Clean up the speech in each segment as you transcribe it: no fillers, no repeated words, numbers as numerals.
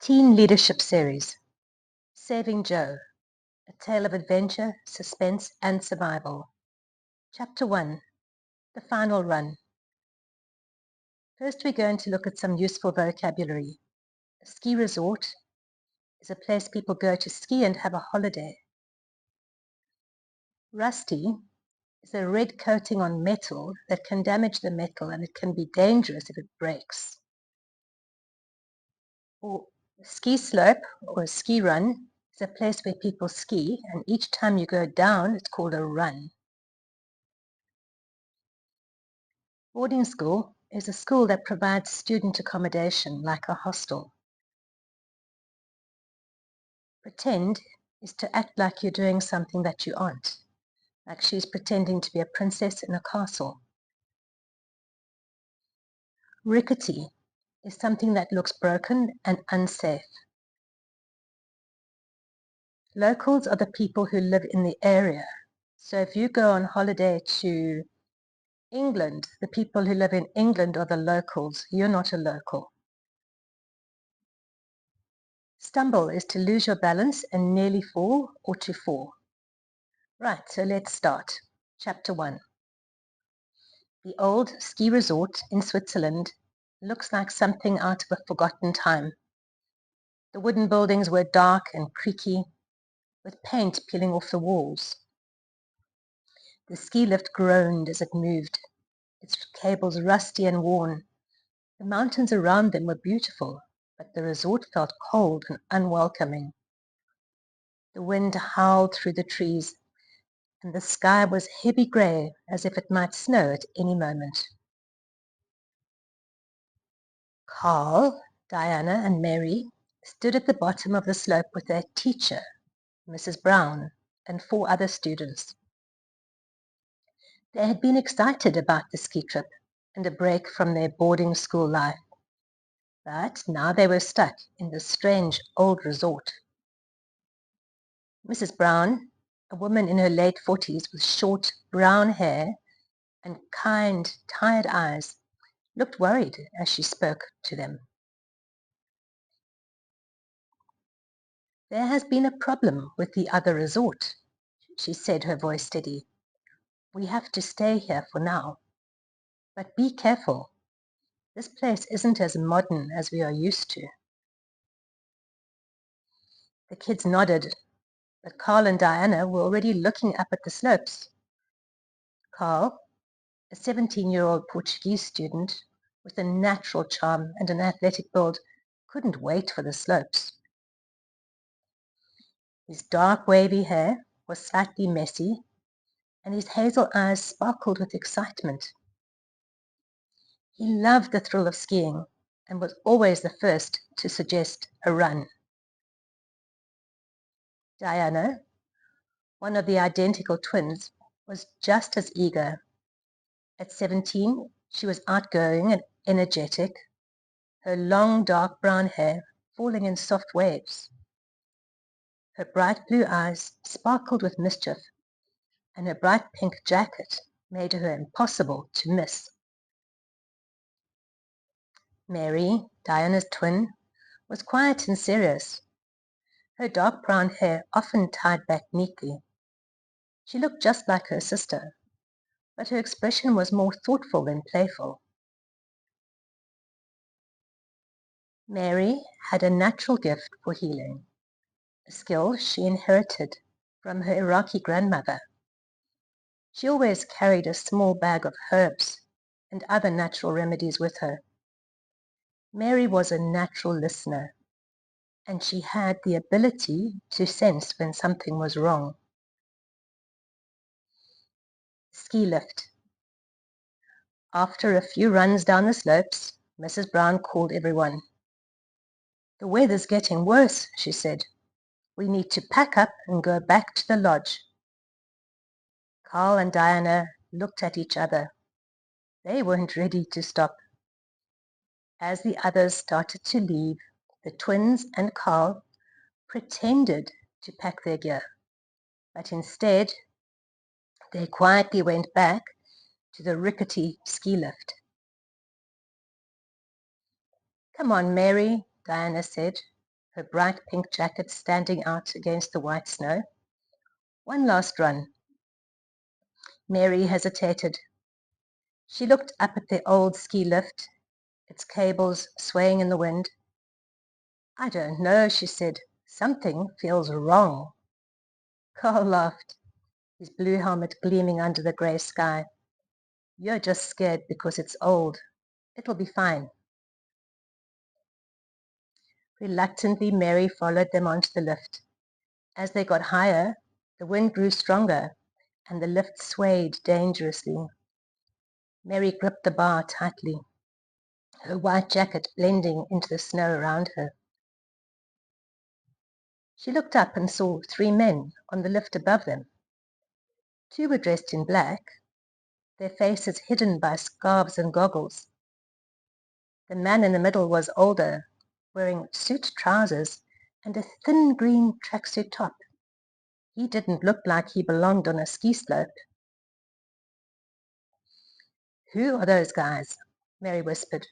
Teen Leadership Series, Saving Joe, A Tale of Adventure, Suspense and Survival. Chapter 1, The Final Run. First we're going to look at some useful vocabulary. A ski resort is a place people go to ski and have a holiday. Rusty is a red coating on metal that can damage the metal and it can be dangerous if it breaks. Or a ski slope or a ski run is a place where people ski, and each time you go down it's called a run. Boarding school is a school that provides student accommodation like a hostel. Pretend is to act like you're doing something that you aren't, like she's pretending to be a princess in a castle. Rickety is something that looks broken and unsafe. Locals are the people who live in the area. So if you go on holiday to England, the people who live in England are the locals. You're not a local. Stumble is to lose your balance and nearly fall or to fall. Right, so let's start. Chapter 1. The old ski resort in Switzerland looks like something out of a forgotten time. The wooden buildings were dark and creaky, with paint peeling off the walls. The ski lift groaned as it moved, its cables rusty and worn. The mountains around them were beautiful, but the resort felt cold and unwelcoming. The wind howled through the trees, and the sky was heavy grey as if it might snow at any moment. Carl, Diana, and Mary stood at the bottom of the slope with their teacher, Mrs. Brown, and 4 other students. They had been excited about the ski trip and a break from their boarding school life, but now they were stuck in this strange old resort. Mrs. Brown, a woman in her late 40s with short brown hair and kind, tired eyes, looked worried as she spoke to them. "There has been a problem with the other resort," she said, her voice steady. "We have to stay here for now. But be careful. This place isn't as modern as we are used to." The kids nodded, but Carl and Diana were already looking up at the slopes. Carl, a 17-year-old Portuguese student with a natural charm and an athletic build, couldn't wait for the slopes. His dark wavy hair was slightly messy, and his hazel eyes sparkled with excitement. He loved the thrill of skiing and was always the first to suggest a run. Diana, one of the identical twins, was just as eager. At 17, she was outgoing and energetic, her long dark brown hair falling in soft waves. Her bright blue eyes sparkled with mischief, and her bright pink jacket made her impossible to miss. Mary, Diana's twin, was quiet and serious, her dark brown hair often tied back neatly. She looked just like her sister, but her expression was more thoughtful than playful. Mary had a natural gift for healing, a skill she inherited from her Iraqi grandmother. She always carried a small bag of herbs and other natural remedies with her. Mary was a natural listener, and she had the ability to sense when something was wrong. Ski lift. After a few runs down the slopes, Mrs. Brown called everyone. "The weather's getting worse," she said. "We need to pack up and go back to the lodge." Carl and Diana looked at each other. They weren't ready to stop. As the others started to leave, the twins and Carl pretended to pack their gear, but instead they quietly went back to the rickety ski lift. "Come on, Mary," Diana said. her bright pink jacket standing out against the white snow. One last run. Mary hesitated. She looked up at the old ski lift, its cables swaying in the wind. I don't know, she said. Something feels wrong. Carl laughed, his blue helmet gleaming under the grey sky. You're just scared because it's old. It'll be fine. Reluctantly, Mary followed them onto the lift. As they got higher, the wind grew stronger, and the lift swayed dangerously. Mary gripped the bar tightly, her white jacket blending into the snow around her. She looked up and saw 3 men on the lift above them. 2 were dressed in black, their faces hidden by scarves and goggles. The man in the middle was older, wearing suit trousers and a thin green tracksuit top. He didn't look like he belonged on a ski slope. Who are those guys? Mary whispered.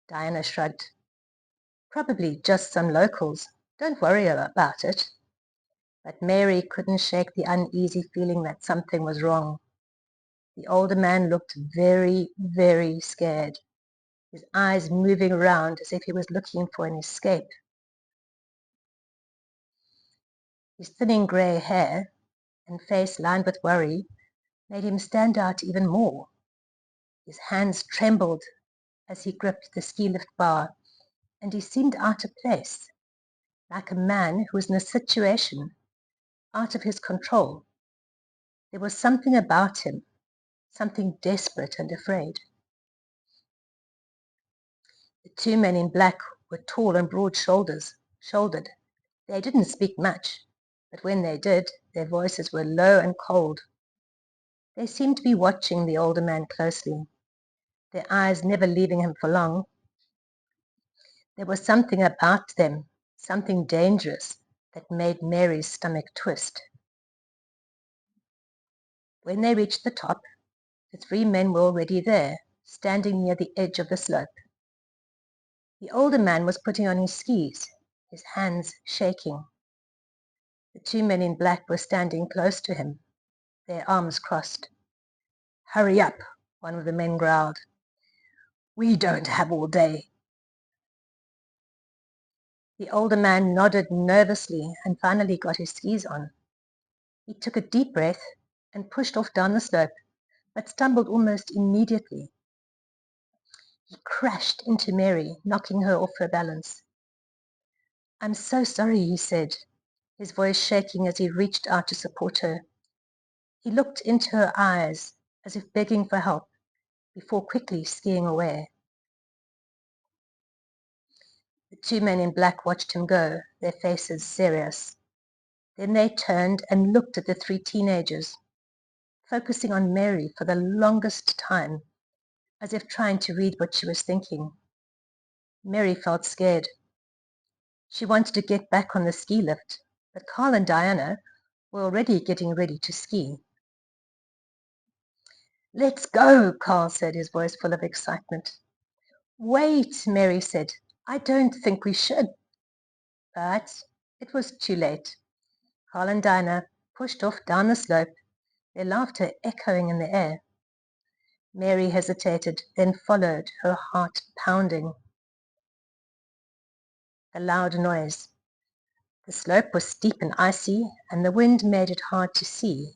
Diana shrugged. Probably just some locals. Don't worry about it. But Mary couldn't shake the uneasy feeling that something was wrong. The older man looked very, very scared, his eyes moving around as if he was looking for an escape. His thinning grey hair and face lined with worry made him stand out even more. His hands trembled as he gripped the ski lift bar, and he seemed out of place, like a man who was in a situation out of his control. There was something about him, something desperate and afraid. The 2 men in black were tall and broad-shouldered. They didn't speak much, but when they did, their voices were low and cold. They seemed to be watching the older man closely, their eyes never leaving him for long. There was something about them, something dangerous, that made Mary's stomach twist. When they reached the top, the 3 men were already there, standing near the edge of the slope. The older man was putting on his skis, his hands shaking. The 2 men in black were standing close to him, their arms crossed. Hurry up, one of the men growled. We don't have all day. The older man nodded nervously and finally got his skis on. He took a deep breath and pushed off down the slope, but stumbled almost immediately. He crashed into Mary, knocking her off her balance. I'm so sorry, he said, his voice shaking as he reached out to support her. He looked into her eyes as if begging for help, before quickly skiing away. The 2 men in black watched him go, their faces serious. Then they turned and looked at the 3 teenagers, focusing on Mary for the longest time, as if trying to read what she was thinking. Mary felt scared. She wanted to get back on the ski lift, but Carl and Diana were already getting ready to ski. Let's go, Carl said, his voice full of excitement. Wait, Mary said. I don't think we should. But it was too late. Carl and Diana pushed off down the slope, their laughter echoing in the air. Mary hesitated, then followed, her heart pounding. A loud noise. The slope was steep and icy, and the wind made it hard to see.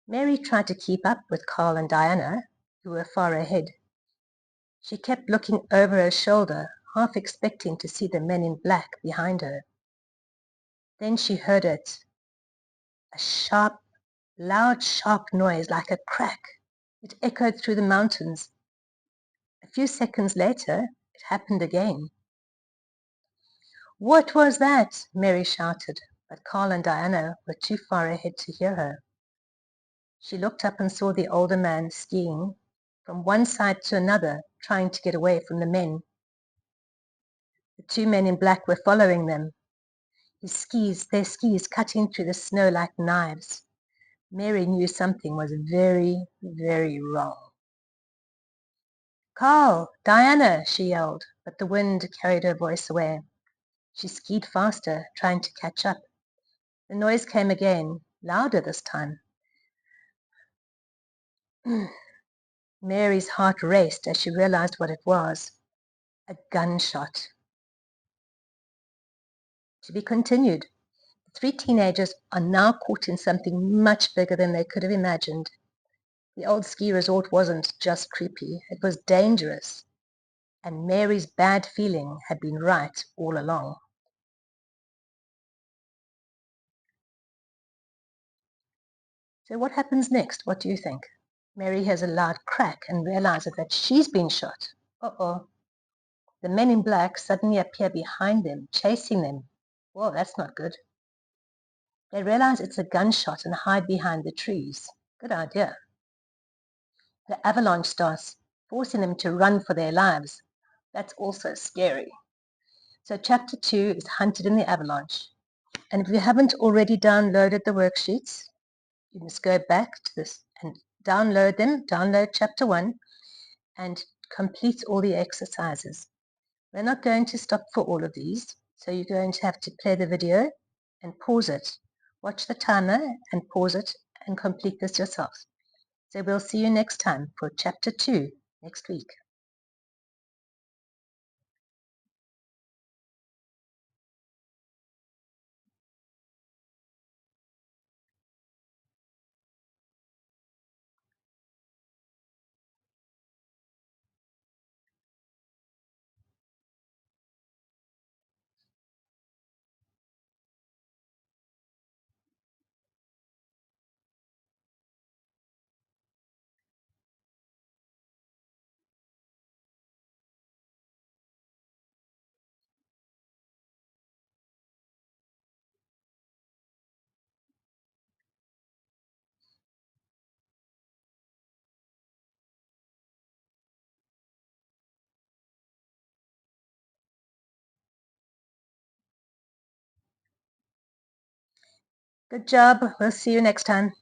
Mary tried to keep up with Carl and Diana, who were far ahead. She kept looking over her shoulder, half expecting to see the men in black behind her. Then she heard it. A sharp, loud, sharp noise like a crack. It echoed through the mountains. A few seconds later, it happened again. What was that? Mary shouted, but Carl and Diana were too far ahead to hear her. She looked up and saw the older man skiing from one side to another, trying to get away from the men. The 2 men in black were following them, their skis cutting through the snow like knives. Mary knew something was very, very wrong. Carl, Diana, she yelled, but the wind carried her voice away. She skied faster, trying to catch up. The noise came again, louder this time. Mary's heart raced as she realized what it was. A gunshot. To be continued. The three teenagers are now caught in something much bigger than they could have imagined. The old ski resort wasn't just creepy, it was dangerous. And Mary's bad feeling had been right all along. So what happens next? What do you think? Mary hears a loud crack and realizes that she's been shot. Uh-oh. The men in black suddenly appear behind them, chasing them. Whoa, that's not good. They realize it's a gunshot and hide behind the trees. Good idea. The avalanche starts, forcing them to run for their lives. That's also scary. So chapter 2 is Hunted in the Avalanche. And if you haven't already downloaded the worksheets, you must go back to this and download them, download chapter 1, and complete all the exercises. We're not going to stop for all of these, so you're going to have to play the video and pause it. Watch the timer and pause it and complete this yourself. So we'll see you next time for chapter 2 next week. Good job. We'll see you next time.